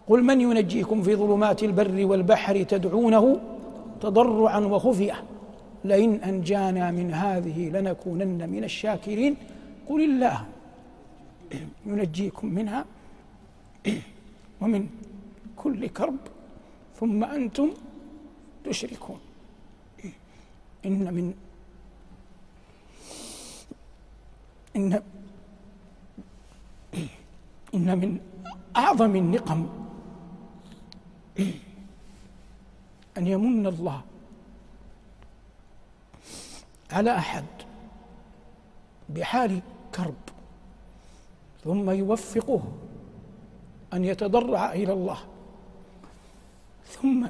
قل من ينجيكم في ظلمات البر والبحر تدعونه تضرعا وخفية لئن أنجانا من هذه لنكونن من الشاكرين قل الله ينجيكم منها ومن كل كرب ثم أنتم تشركون. إن من أعظم النقم أن يمن الله على أحد بحال كرب ثم يوفقه أن يتضرع إلى الله، ثم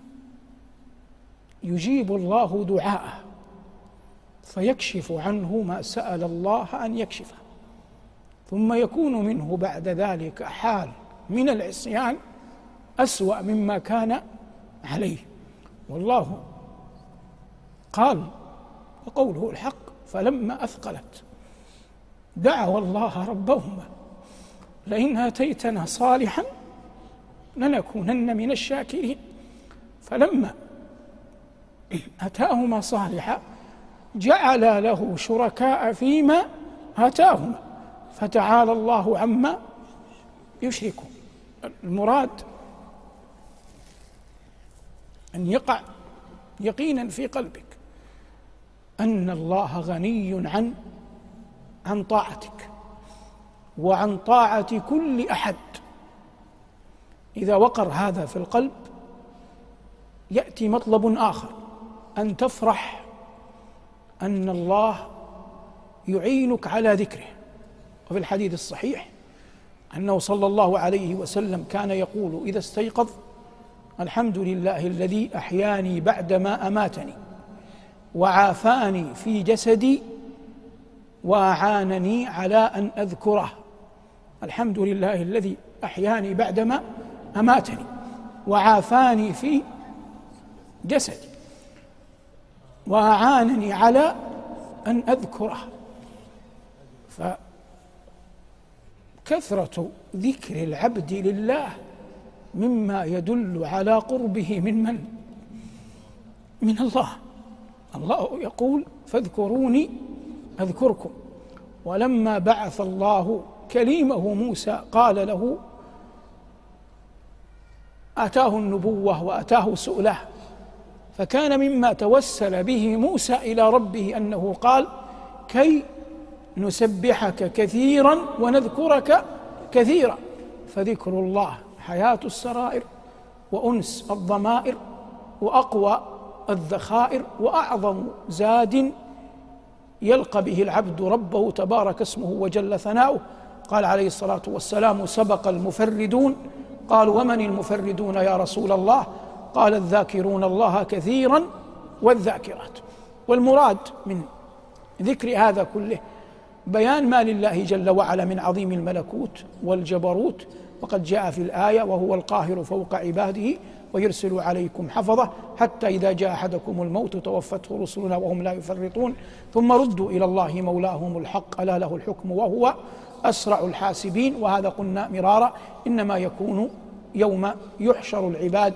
يجيب الله دعاءه فيكشف عنه ما سأل الله أن يكشفه، ثم يكون منه بعد ذلك حال من العصيان أسوأ مما كان عليه. والله قال وقوله الحق فلما أثقلت دعوا الله ربهما لئن آتيتنا صالحا لنكونن من الشاكرين. فلما آتاهما صالحا جعل له شركاء فيما آتاهما فتعالى الله عما يشركون. المراد أن يقع يقينا في قلبك أن الله غني عن طاعتك وعن طاعة كل أحد. إذا وقر هذا في القلب يأتي مطلب آخر، أن تفرح أن الله يعينك على ذكره. وفي الحديث الصحيح أنه صلى الله عليه وسلم كان يقول إذا استيقظ الحمد لله الذي أحياني بعدما أماتني وعافاني في جسدي وأعانني على أن أذكره. الحمد لله الذي أحياني بعدما أماتني وعافاني في جسدي وأعانني على أن أذكره. فكثرة ذكر العبد لله مما يدل على قربه من الله. الله يقول فاذكروني أذكركم. ولما بعث الله كليمه موسى قال له آتاه النبوة وآتاه سؤله، فكان مما توسل به موسى إلى ربه أنه قال كي نسبحك كثيرا ونذكرك كثيرا. فذكر الله حياة السرائر وأنس الضمائر وأقوى الذخائر وأعظم زاد يلقى به العبد ربه تبارك اسمه وجل ثناؤه. قال عليه الصلاة والسلام سبق المفردون. قالوا ومن المفردون يا رسول الله؟ قال الذاكرون الله كثيرا والذاكرات. والمراد من ذكر هذا كله بيان ما لله جل وعلا من عظيم الملكوت والجبروت، وقد جاء في الآية وهو القاهر فوق عباده ويرسل عليكم حفظة حتى إذا جاء أحدكم الموت توفته رسلنا وهم لا يفرطون ثم ردوا إلى الله مولاهم الحق ألا له الحكم وهو أسرع الحاسبين. وهذا قلنا مرارا إنما يكون يوم يحشر العباد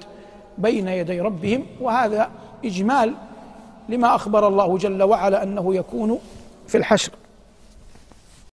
بين يدي ربهم، وهذا إجمال لما أخبر الله جل وعلا أنه يكون في الحشر.